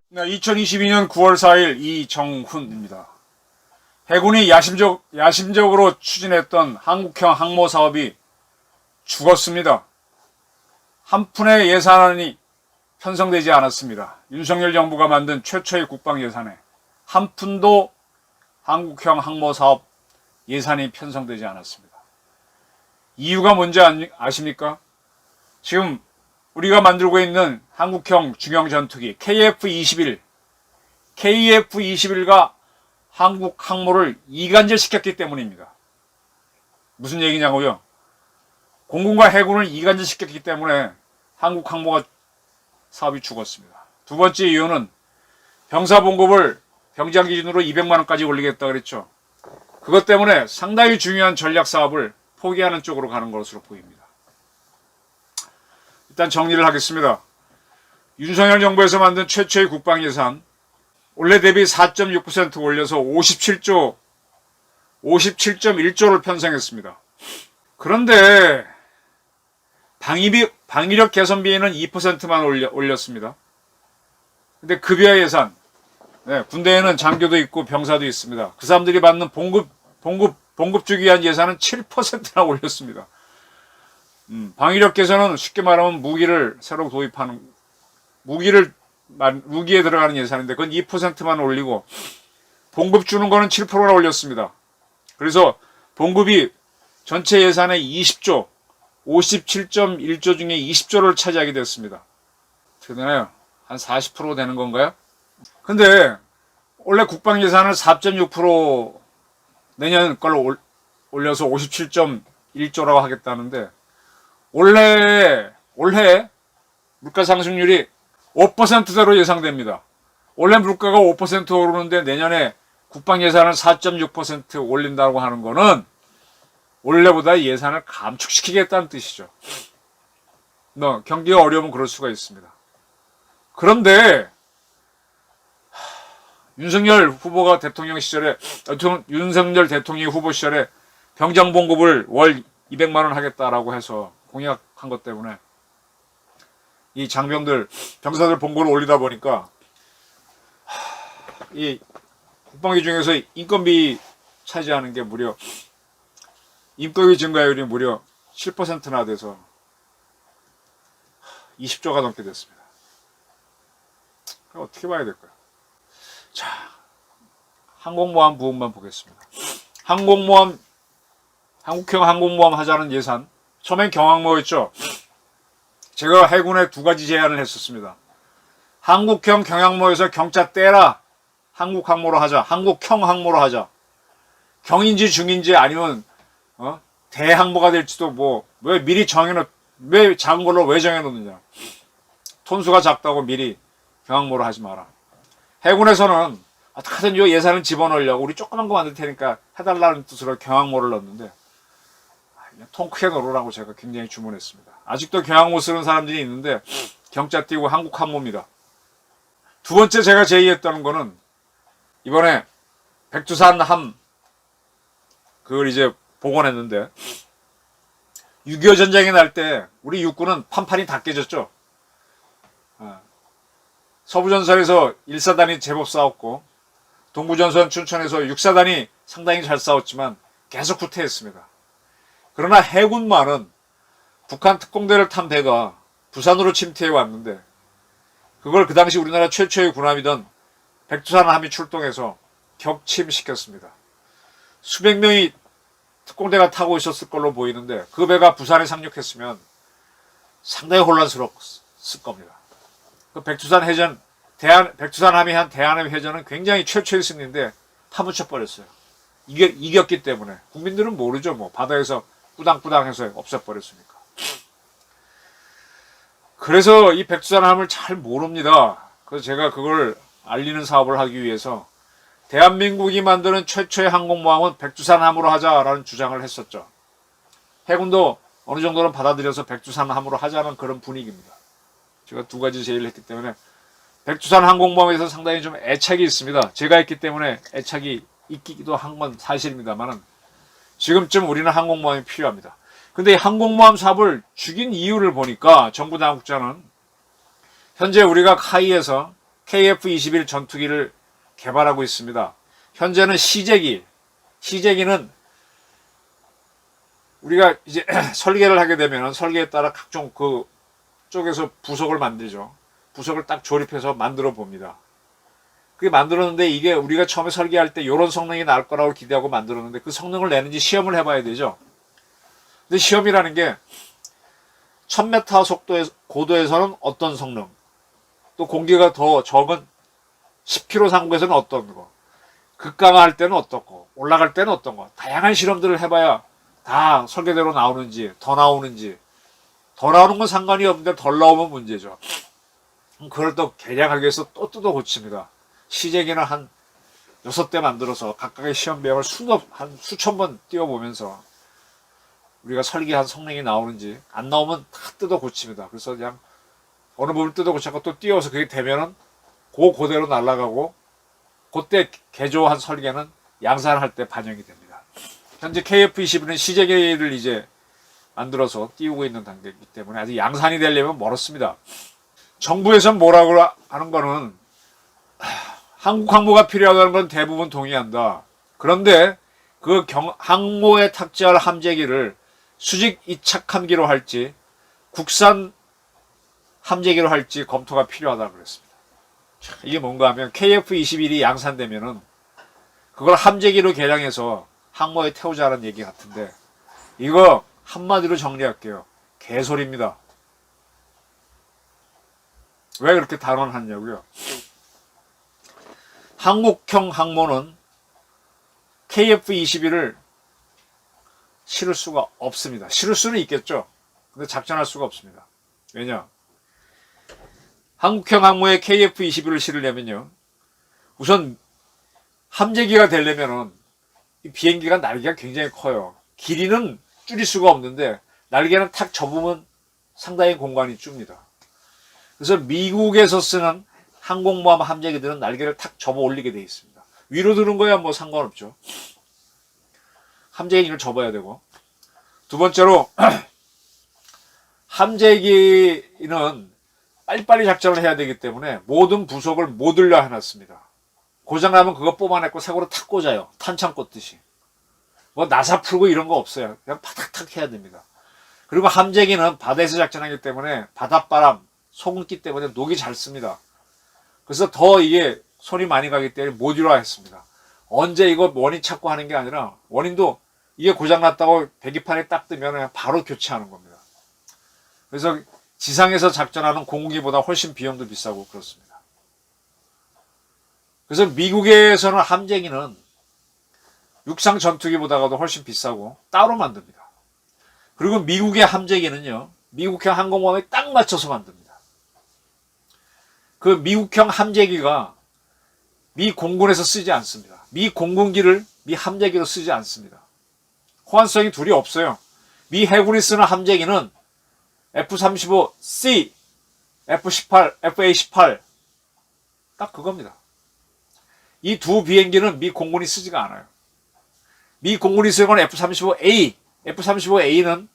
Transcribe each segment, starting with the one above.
네, 2022년 9월 4일 이정훈입니다. 해군이 야심적으로 추진했던 한국형 항모 사업이 죽었습니다. 한 푼의 예산안이 편성되지 않았습니다. 윤석열 정부가 만든 최초의 국방 예산에 한 푼도 한국형 항모 사업 예산이 편성되지 않았습니다. 이유가 뭔지 아십니까? 지금 우리가 만들고 있는 한국형 중형 전투기 KF-21가 한국 항모를 이간질시켰기 때문입니다. 무슨 얘기냐고요? 공군과 해군을 이간질시켰기 때문에 한국 항모가 사업이 죽었습니다. 두 번째 이유는 병사 봉급을 병장 기준으로 200만 원까지 올리겠다 그랬죠. 그것 때문에 상당히 중요한 전략 사업을 포기하는 쪽으로 가는 것으로 보입니다. 일단 정리를 하겠습니다. 윤석열 정부에서 만든 최초의 국방 예산 올해 대비 4.6% 올려서 57.1조를 편성했습니다. 그런데 방위력 개선비에는 2%만 올렸습니다. 근데 급여 예산, 군대에는 장교도 있고 병사도 있습니다. 그 사람들이 받는 봉급 주기 위한 예산은 7%나 올렸습니다. 방위력 개선은 쉽게 말하면 무기를 새로 도입하는, 무기에 들어가는 예산인데 그건 2%만 올리고 봉급 주는 거는 7%나 올렸습니다. 그래서 봉급이 전체 예산의 20조, 57.1조 중에 20조를 차지하게 됐습니다. 어떻게 되나요? 한 40% 되는 건가요? 근데 원래 국방 예산을 4.6% 내년 걸로 올려서 57.1조라고 하겠다는데 올해 물가 상승률이 5%대로 예상됩니다. 원래 물가가 5% 오르는데 내년에 국방 예산을 4.6% 올린다고 하는 거는 원래보다 예산을 감축시키겠다는 뜻이죠. 경기가 어려우면 그럴 수가 있습니다. 그런데 윤석열 대통령 후보 시절에 병장 봉급을 월 200만 원 하겠다라고 해서 공약한 것 때문에 이 병사들 봉급을 올리다 보니까 이 국방비 중에서 인건비 차지하는 게 인건비 증가율이 무려 7%나 돼서 20조가 넘게 됐습니다. 어떻게 봐야 될까요? 자, 항공모함 부분만 보겠습니다. 한국형 항공모함 하자는 예산, 처음엔 경항모였죠. 제가 해군에 두 가지 제안을 했었습니다. 한국형 경항모에서 경자 떼라. 한국 항모로 하자. 한국형 항모로 하자. 경인지 중인지 아니면 대항모가 될지도 왜 미리 왜 작은 걸로 왜 정해놓느냐. 톤수가 작다고 미리 경항모로 하지 마라. 해군에서는 어떻게든 요 예산을 집어넣으려고 우리 조그만 거 만들 테니까 해달라는 뜻으로 경항모를 넣었는데 통 크게 넣으라고 제가 굉장히 주문했습니다. 아직도 경항모 쓰는 사람들이 있는데 경자 띄고 한국 항모입니다. 두 번째 제가 제의했다는 거는 이번에 백두산 함 그걸 이제 복원했는데 6.25 전쟁이 날 때 우리 육군은 판판이 다 깨졌죠. 서부전선에서 1사단이 제법 싸웠고 동부전선 춘천에서 6사단이 상당히 잘 싸웠지만 계속 후퇴했습니다. 그러나 해군만은 북한 특공대를 탄 배가 부산으로 침투해 왔는데 그걸 그 당시 우리나라 최초의 군함이던 백두산 함이 출동해서 격침시켰습니다. 수백 명이 특공대가 타고 있었을 걸로 보이는데 그 배가 부산에 상륙했으면 상당히 혼란스러웠을 겁니다. 그 백두산 함이 한 대한해 회전은 굉장히 최초의 승리인데 파묻혀 버렸어요. 이겼기 때문에 국민들은 모르죠. 바다에서 꾸당꾸당해서 없애버렸으니까. 그래서 이 백두산 함을 잘 모릅니다. 그래서 제가 그걸 알리는 사업을 하기 위해서 대한민국이 만드는 최초의 항공모함은 백두산함으로 하자라는 주장을 했었죠. 해군도 어느 정도는 받아들여서 백두산함으로 하자는 그런 분위기입니다. 제가 두 가지 제의를 했기 때문에 백두산 항공모함에 대해서 상당히 좀 애착이 있습니다. 제가 했기 때문에 애착이 있기도 한 건 사실입니다만은 지금쯤 우리는 항공모함이 필요합니다. 근데 이 항공모함 사업을 죽인 이유를 보니까 정부 당국자는 현재 우리가 카이에서 KF-21 전투기를 개발하고 있습니다. 현재는 시제기는 우리가 이제 설계를 하게 되면 설계에 따라 각종 그 쪽에서 부속을 만들죠. 부속을 딱 조립해서 만들어 봅니다. 그게 만들었는데 이게 우리가 처음에 설계할 때 이런 성능이 나올 거라고 기대하고 만들었는데 그 성능을 내는지 시험을 해봐야 되죠. 근데 시험이라는 게 1000m 속도의 고도에서는 어떤 성능, 또 공기가 더 적은 10km 상공에서는 어떤 거, 급강할 때는 어떻고 올라갈 때는 어떤 거, 다양한 실험들을 해봐야 다 설계대로 나오는지 더 나오는지, 더 나오는 건 상관이 없는데 덜 나오면 문제죠. 그걸 또 개량하기 위해서 또 뜯어 고칩니다. 시제기는 한 6대 만들어서 각각의 시험 배형을 한 수천 번 띄워보면서 우리가 설계한 성능이 나오는지, 안 나오면 다 뜯어 고칩니다. 그래서 그냥 어느 부분 뜯어 고쳐서 또 띄워서 그게 되면은 그대로 날아가고, 그때 개조한 설계는 양산할 때 반영이 됩니다. 현재 KF-21은 시제기를 이제 만들어서 띄우고 있는 단계이기 때문에 아직 양산이 되려면 멀었습니다. 정부에서는 뭐라고 하는 거는 한국 항모가 필요하다는 건 대부분 동의한다. 그런데 그 항모에 탑재할 함재기를 수직 이착함기로 할지 국산 함재기로 할지 검토가 필요하다고 그랬습니다. 이게 뭔가 하면 KF-21이 양산되면은 그걸 함재기로 개량해서 항모에 태우자는 얘기 같은데, 이거 한마디로 정리할게요. 개소리입니다. 왜 그렇게 단언하냐고요? 한국형 항모는 KF-21을 실을 수가 없습니다. 실을 수는 있겠죠. 근데 작전할 수가 없습니다. 왜냐? 한국형 항모에 KF-21을 실으려면요, 우선 함재기가 되려면은 이 비행기가 날개가 굉장히 커요. 길이는 줄일 수가 없는데 날개는 탁 접으면 상당히 공간이 줍니다. 그래서 미국에서 쓰는 항공모함 함재기들은 날개를 탁 접어 올리게 되어 있습니다. 위로 드는 거야 뭐 상관없죠. 함재기를 접어야 되고, 두 번째로 함재기는 빨리빨리 작전을 해야 되기 때문에 모든 부속을 모듈화 해놨습니다. 고장나면 그거 뽑아내고 새거로 탁 꽂아요. 탄창 꽂듯이. 뭐 나사 풀고 이런 거 없어요. 그냥 파닥탁 해야 됩니다. 그리고 함재기는 바다에서 작전하기 때문에 바닷바람, 소금기 때문에 녹이 잘 씁니다. 그래서 더 이게 손이 많이 가기 때문에 모듈화 했습니다. 언제 이거 원인 찾고 하는 게 아니라, 원인도 이게 고장났다고 배기판에 딱 뜨면 그냥 바로 교체하는 겁니다. 그래서 지상에서 작전하는 공군기보다 훨씬 비용도 비싸고 그렇습니다. 그래서 미국에서는 함재기는 육상 전투기보다도 훨씬 비싸고 따로 만듭니다. 그리고 미국의 함재기는요, 미국형 항공모함에 딱 맞춰서 만듭니다. 그 미국형 함재기가 미 공군에서 쓰지 않습니다. 미 공군기를 미 함재기로 쓰지 않습니다. 호환성이 둘이 없어요. 미 해군이 쓰는 함재기는 F-35C, F-18, FA-18 딱 그겁니다. 이 두 비행기는 미 공군이 쓰지가 않아요. 미 공군이 쓰는 건 F-35A, F-35A는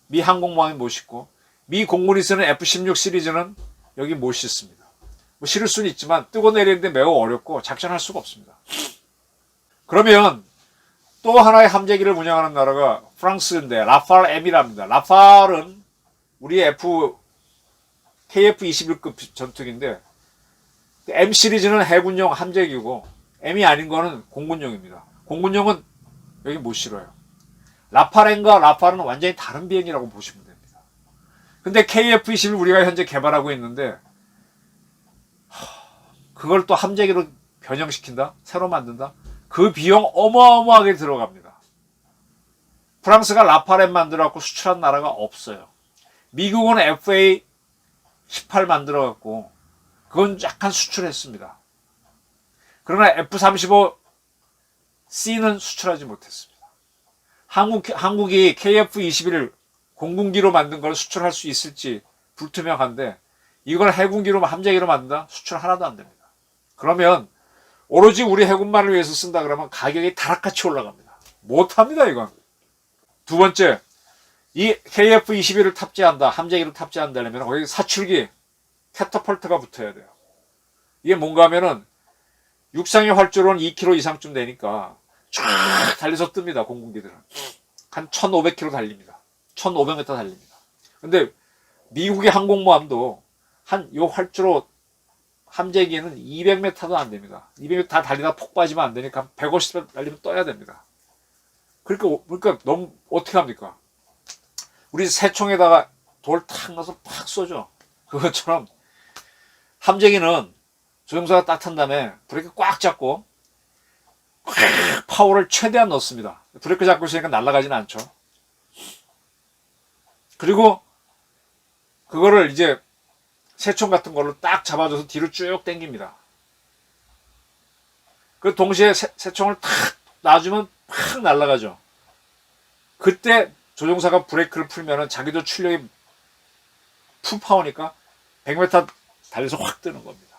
미 항공모함이 못 싣고, 미 공군이 쓰는 F-16 시리즈는 여기 못 싣습니다. 뭐 실을 수는 있지만 뜨고 내리는데 매우 어렵고 작전할 수가 없습니다. 그러면 또 하나의 함재기를 운영하는 나라가 프랑스인데 라팔 M이랍니다. 라팔은 우리의 KF-21급 전투기인데 M 시리즈는 해군용 함재기고 M이 아닌 거는 공군용입니다. 공군용은 여기 못 실어요. 라팔과 라팔은 완전히 다른 비행기라고 보시면 됩니다. 근데 KF-21 우리가 현재 개발하고 있는데 그걸 또 함재기로 변형시킨다? 새로 만든다? 그 비용 어마어마하게 들어갑니다. 프랑스가 라팔엠 만들어갖고 수출한 나라가 없어요. 미국은 FA-18 만들어갖고 그건 약간 수출했습니다. 그러나 F-35C는 수출하지 못했습니다. 한국이 KF-21을 공군기로 만든 걸 수출할 수 있을지 불투명한데, 이걸 해군기로 함재기로 만든다? 수출 하나도 안 됩니다. 그러면 오로지 우리 해군만을 위해서 쓴다 그러면 가격이 다락같이 올라갑니다. 못합니다, 이건. 두 번째, 이 KF-21을 탑재한다, 함재기를 탑재한다면 거기 사출기, 캐터펄트가 붙어야 돼요. 이게 뭔가 하면은 육상의 활주로는 2km 이상쯤 되니까 쫙 달려서 뜹니다, 공군기들은. 한 1500km 달립니다. 1500m 달립니다. 근데 미국의 항공모함도 한 요 활주로 함재기에는 200m도 안 됩니다. 200m 다 달리다 폭 빠지면 안 되니까 150m 달리면 떠야 됩니다. 그러니까 너무 어떻게 합니까? 우리 새총에다가 돌 탁 넣어서 팍 쏘죠. 그것처럼 함재기는 조종사가 딱 탄 다음에 브레이크 꽉 잡고 파워를 최대한 넣습니다. 브레이크 잡고 있으니까 날아가지는 않죠. 그리고 그거를 이제 새총 같은 걸로 딱 잡아줘서 뒤로 쭉 당깁니다. 그 동시에 새총을 탁 놔주면 팍 날아가죠. 그때 조종사가 브레이크를 풀면은 자기도 출력이 풀파워니까 100m 달려서 확 뜨는 겁니다.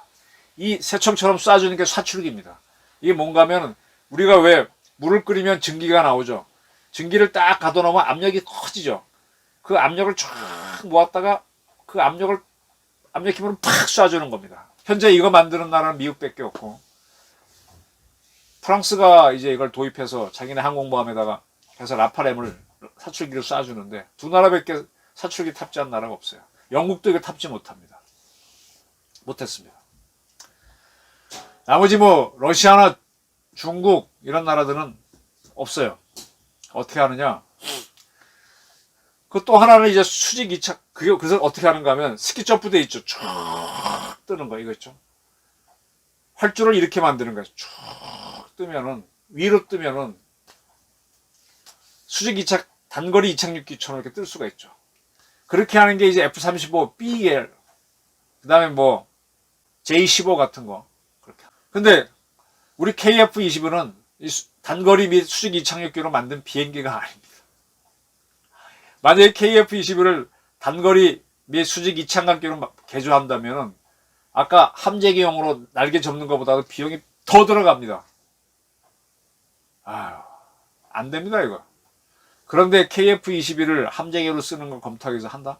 이 새총처럼 쏴주는 게 사출기입니다. 이게 뭔가 하면 우리가 왜 물을 끓이면 증기가 나오죠. 증기를 딱 가둬놓으면 압력이 커지죠. 그 압력을 쫙 모았다가 그 압력 힘으로 팍 쏴주는 겁니다. 현재 이거 만드는 나라는 미국밖에 없고 프랑스가 이제 이걸 도입해서 자기네 항공모함에다가 해서 라파렘을 사출기를 쏴주는데 두 나라밖에 사출기 탑재한 나라가 없어요. 영국도 이거 탑재 못합니다. 못했습니다. 나머지 뭐 러시아나 중국 이런 나라들은 없어요. 어떻게 하느냐? 그 또 하나는 이제 수직 이착. 그래서 어떻게 하는가 하면 스키 점프대 있죠. 쭉 뜨는 거 이거 있죠. 활주를 이렇게 만드는 거예요. 쭉 뜨면은 위로 뜨면은 수직 이착 단거리 이착륙기처럼 이렇게 뜰 수가 있죠. 그렇게 하는 게 이제 F-35 BL 그다음에 뭐 J-15 같은 거 그렇게. 근데 우리 KF-21은 단거리 및 수직 이착륙기로 만든 비행기가 아닙니다. 만약에 KF-21을 단거리 및 수직 이착륙기로 개조한다면 아까 함재기용으로 날개 접는 것보다도 비용이 더 들어갑니다. 아유, 안 됩니다, 이거. 그런데 KF-21을 함재기로 쓰는 걸 검토하기 위해서 한다?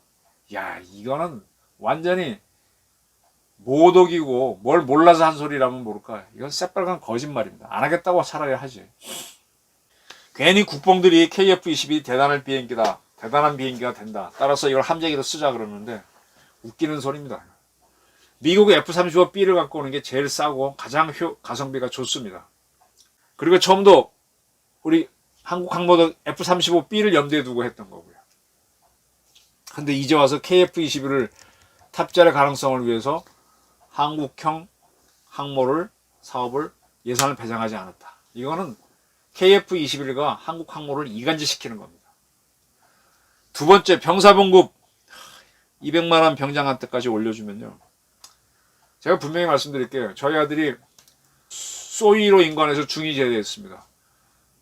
야, 이거는 완전히 모독이고 뭘 몰라서 한 소리라면 모를까. 이건 새빨간 거짓말입니다. 안 하겠다고 차라리 하지. 괜히 국뽕들이 KF-22 대단한 비행기다. 대단한 비행기가 된다. 따라서 이걸 함재기로 쓰자 그러는데 웃기는 소리입니다. 미국의 F-35B를 갖고 오는 게 제일 싸고 가장 가성비가 좋습니다. 그리고 처음도 우리 한국 항모도 F-35B를 염두에 두고 했던 거고요. 근데 이제 와서 KF-21을 탑재할 가능성을 위해서 한국형 항모를 사업을 예산을 배정하지 않았다. 이거는 KF-21과 한국 항모를 이간질시키는 겁니다. 두 번째, 병사봉급 200만원 병장한테까지 올려주면요. 제가 분명히 말씀드릴게요. 저희 아들이 소위로 인관해서 중2 제대했습니다.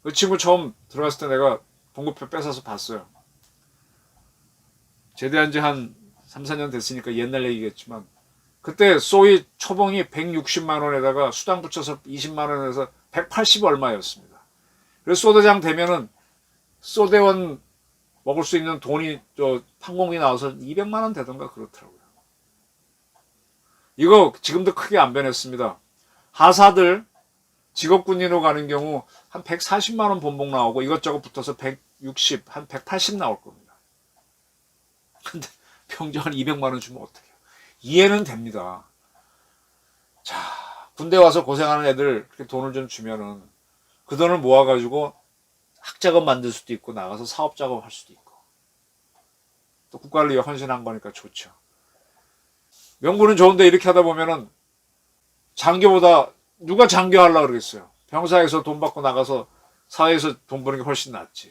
그 친구 처음 들어갔을 때 내가 봉급표 뺏어서 봤어요. 제대한 지 한 3, 4년 됐으니까 옛날 얘기겠지만 그때 소위 초봉이 160만원에다가 수당 붙여서 20만원에서 180 얼마였습니다. 그래서 소대장 되면은 소대원 먹을 수 있는 돈이 항공비 나와서 200만원 되던가 그렇더라고요. 이거 지금도 크게 안 변했습니다. 하사들 직업군인으로 가는 경우 한 140만원 본봉 나오고 이것저것 붙어서 160, 한 180 나올 겁니다. 근데 병장을 200만원 주면 어떡해요? 이해는 됩니다. 자, 군대 와서 고생하는 애들 그렇게 돈을 좀 주면은 그 돈을 모아가지고 학작업 만들 수도 있고 나가서 사업작업 할 수도 있고 또 국가를 위해 헌신한 거니까 좋죠. 명분은 좋은데 이렇게 하다 보면은 장교보다 누가 장교하려고 그러겠어요. 병사에서 돈 받고 나가서 사회에서 돈 버는 게 훨씬 낫지.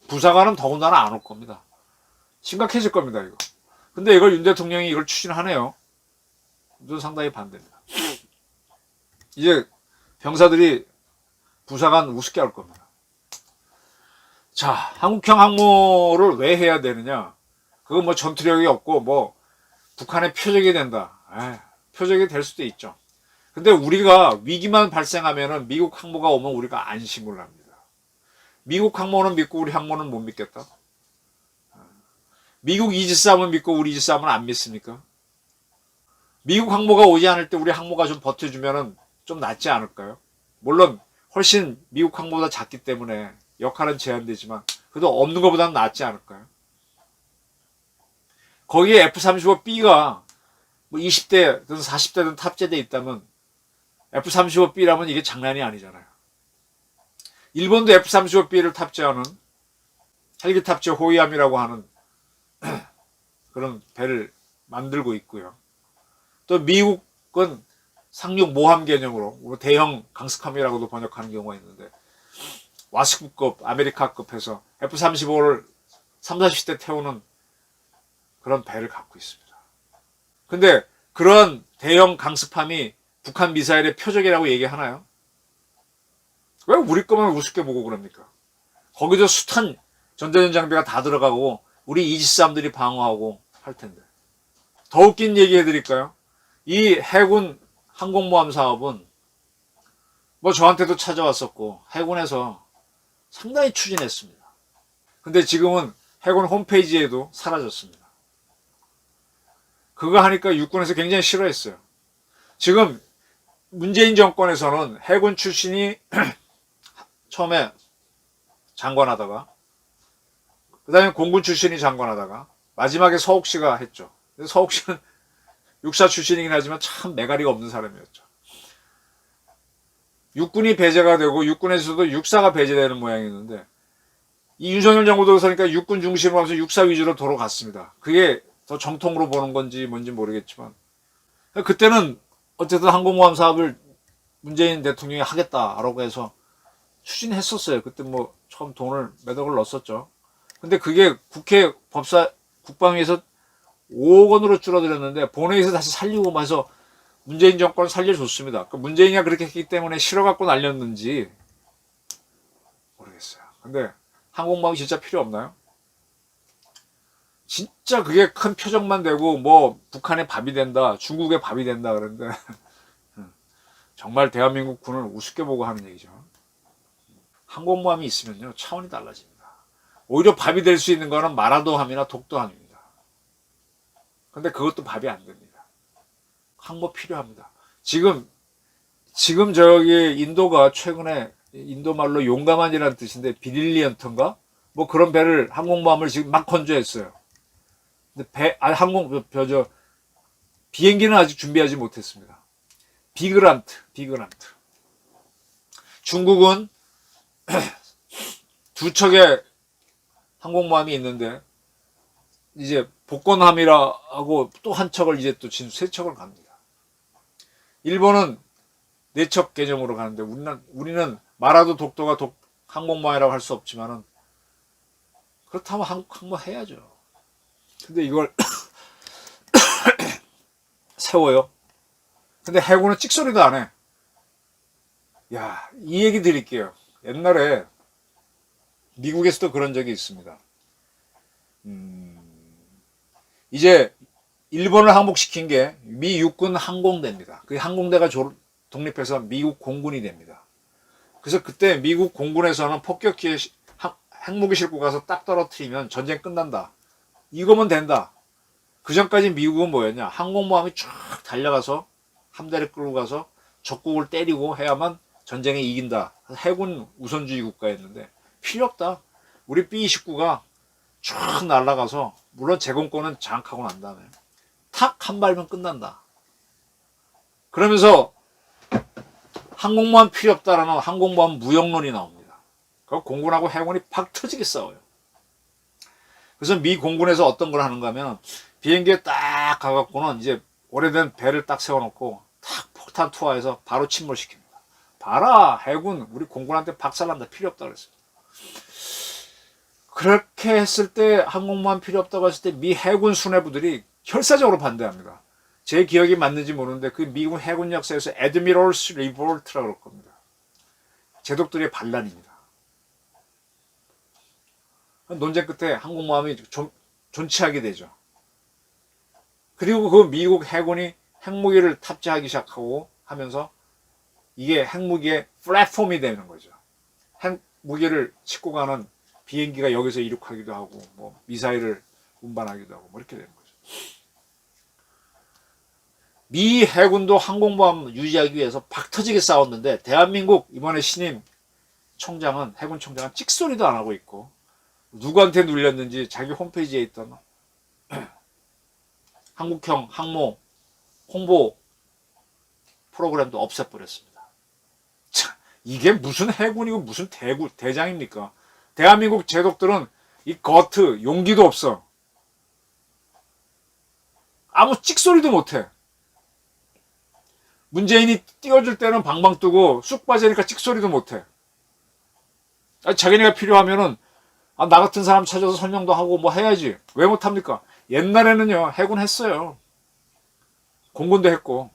부사관은 더군다나 안 올 겁니다. 심각해질 겁니다, 이거. 근데 이걸 윤 대통령이 이걸 추진하네요. 저는 상당히 반대입니다. 이제 병사들이 부사관 우습게 할 겁니다. 자, 한국형 항모를 왜 해야 되느냐? 그거 뭐 전투력이 없고 뭐 북한의 표적이 된다. 표적이 될 수도 있죠. 근데 우리가 위기만 발생하면은 미국 항모가 오면 우리가 안심을 합니다. 미국 항모는 믿고 우리 항모는 못 믿겠다. 미국 이지스함은 믿고 우리 이지스함은 안 믿습니까? 미국 항모가 오지 않을 때 우리 항모가 좀 버텨주면은 좀 낫지 않을까요? 물론 훨씬 미국 항모보다 작기 때문에 역할은 제한되지만 그래도 없는 것보다는 낫지 않을까요? 거기에 F-35B가 뭐 20대든 40대든 탑재되어 있다면 F-35B라면 이게 장난이 아니잖아요. 일본도 F-35B를 탑재하는 헬기 탑재 호위함이라고 하는 그런 배를 만들고 있고요. 또 미국은 상륙 모함 개념으로 대형 강습함이라고도 번역하는 경우가 있는데 와스쿠급, 아메리카급 해서 F-35를 3, 40대 태우는 그런 배를 갖고 있습니다. 근데 그런 대형 강습함이 북한 미사일의 표적이라고 얘기하나요? 왜 우리 거만 우습게 보고 그럽니까? 거기도 숱한 전자전 장비가 다 들어가고 우리 이지스함들이 방어하고 할 텐데. 더 웃긴 얘기 해드릴까요? 이 해군 항공모함 사업은 뭐 저한테도 찾아왔었고 해군에서 상당히 추진했습니다. 근데 지금은 해군 홈페이지에도 사라졌습니다. 그거 하니까 육군에서 굉장히 싫어했어요. 지금 문재인 정권에서는 해군 출신이 처음에 장관하다가 그 다음에 공군 출신이 장관하다가 마지막에 서욱 씨가 했죠. 서욱 씨는 육사 출신이긴 하지만 참 매가리가 없는 사람이었죠. 육군이 배제가 되고 육군에서도 육사가 배제되는 모양이었는데 이 윤석열 정부 들어서니까 육군 중심으로 하면서 육사 위주로 돌아갔습니다. 그게 더 정통으로 보는 건지 뭔지 모르겠지만 그때는 어쨌든 항공모함 사업을 문재인 대통령이 하겠다라고 해서 추진했었어요. 그때 뭐 처음 돈을 몇 억을 넣었었죠. 근데 그게 국회 국방위에서 5억 원으로 줄어들었는데 본회의에서 다시 살리고 해서 문재인 정권을 살려줬습니다. 그러니까 문재인이가 그렇게 했기 때문에 싫어갖고 날렸는지 모르겠어요. 근데 항공모함이 진짜 필요 없나요? 진짜 그게 큰 표적만 되고 뭐 북한의 밥이 된다, 중국의 밥이 된다 그러는데 정말 대한민국 군을 우습게 보고 하는 얘기죠. 항공모함이 있으면요 차원이 달라집니다. 오히려 밥이 될 수 있는 거는 마라도함이나 독도함입니다. 근데 그것도 밥이 안 됩니다. 항모 필요합니다. 지금 저기 인도가 최근에 인도 말로 용감한이라는 뜻인데 비릴리언트인가 뭐 그런 배를 항공모함을 지금 막 건조했어요. 근데 비행기는 아직 준비하지 못했습니다. 비그란트. 중국은 두 척의 항공모함이 있는데 이제 복건함이라고 또 한 척을 이제 또 진수 세 척을 갑니다. 일본은 네 척 개념으로 가는데 우리는 마라도 독도가 항공모함이라고 할 수 없지만은 그렇다면 한국 항모 해야죠. 근데 이걸 세워요. 근데 해군은 찍소리도 안 해. 야, 이 얘기 드릴게요. 옛날에 미국에서도 그런 적이 있습니다. 이제 일본을 항복시킨 게 미 육군 항공대입니다. 그 항공대가 독립해서 미국 공군이 됩니다. 그래서 그때 미국 공군에서는 폭격기에 핵무기 싣고 가서 딱 떨어뜨리면 전쟁 끝난다. 이거면 된다. 그 전까지 미국은 뭐였냐? 항공모함이 쫙 달려가서 함대를 끌고 가서 적국을 때리고 해야만 전쟁에 이긴다. 해군 우선주의 국가였는데 필요 없다. 우리 B-29가 쫙 날아가서 물론 제공권은 장악하고 난 다음에 탁 한 발면 끝난다. 그러면서 항공모함 필요 없다라는 항공모함 무용론이 나옵니다. 그 공군하고 해군이 팍 터지게 싸워요. 그래서 미 공군에서 어떤 걸 하는가 하면 비행기에 딱 가갖고는 이제 오래된 배를 딱 세워놓고 탁 폭탄 투하해서 바로 침몰시킵니다. 봐라 해군 우리 공군한테 박살난다 필요 없다 그랬어요. 그렇게 했을 때 항공모함 필요 없다고 했을 때 미 해군 수뇌부들이 결사적으로 반대합니다. 제 기억이 맞는지 모르는데 그 미국 해군 역사에서 Admiral's Revolt라고 그럴 겁니다. 제독들의 반란입니다. 논쟁 끝에 항공모함이 존치하게 되죠. 그리고 그 미국 해군이 핵무기를 탑재하기 시작하고 하면서 이게 핵무기의 플랫폼이 되는 거죠. 핵무기를 싣고 가는 비행기가 여기서 이륙하기도 하고 뭐 미사일을 운반하기도 하고 뭐 이렇게 되는 거죠. 미 해군도 항공모함 유지하기 위해서 박터지게 싸웠는데 대한민국 이번에 신임 총장은 해군 총장은 찍소리도 안 하고 있고 누구한테 눌렸는지 자기 홈페이지에 있던 한국형 항모 홍보 프로그램도 없애버렸습니다. 참, 이게 무슨 해군이고 무슨 대장입니까? 대한민국 제독들은 이 거트 용기도 없어. 아무 찍소리도 못해. 문재인이 띄워줄 때는 방방 뜨고 쑥 빠지니까 찍소리도 못해. 자기네가 필요하면은 나 같은 사람 찾아서 설명도 하고 뭐 해야지. 왜 못합니까? 옛날에는요 해군 했어요. 공군도 했고.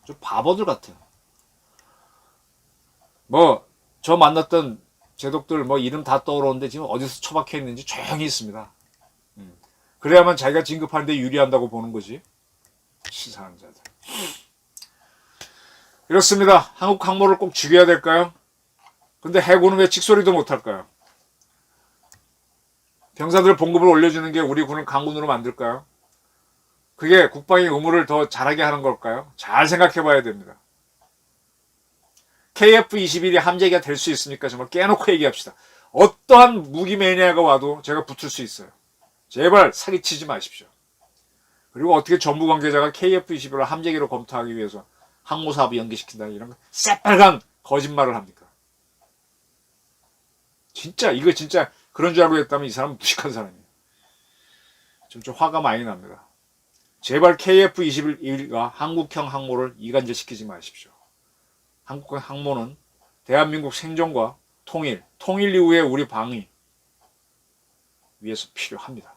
좀 바보들 같아요. 뭐 저 만났던 제독들 뭐 이름 다 떠오르는데 지금 어디서 처박혀 있는지 조용히 있습니다. 그래야만 자기가 진급하는데 유리한다고 보는 거지. 시사하는 자들. 이렇습니다. 한국 항모를 꼭 죽여야 될까요? 근데 해군은 왜 찍소리도 못할까요? 병사들 봉급을 올려주는 게 우리 군을 강군으로 만들까요? 그게 국방의 의무를 더 잘하게 하는 걸까요? 잘 생각해 봐야 됩니다. KF-21이 함재기가 될 수 있습니까? 정말 깨놓고 얘기합시다. 어떠한 무기 매니아가 와도 제가 붙을 수 있어요. 제발 사기치지 마십시오. 그리고 어떻게 정부 관계자가 KF-21을 함재기로 검토하기 위해서 항모사업을 연기시킨다 이런 거 새빨간 거짓말을 합니까? 진짜 이거 진짜 그런 줄 알고 했다면 이 사람은 무식한 사람이에요. 좀 화가 많이 납니다. 제발 KF-21과 한국형 항모를 이간질시키지 마십시오. 한국형 항모는 대한민국 생존과 통일 이후에 우리 방위 위해서 필요합니다.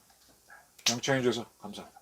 경청해 주셔서 감사합니다.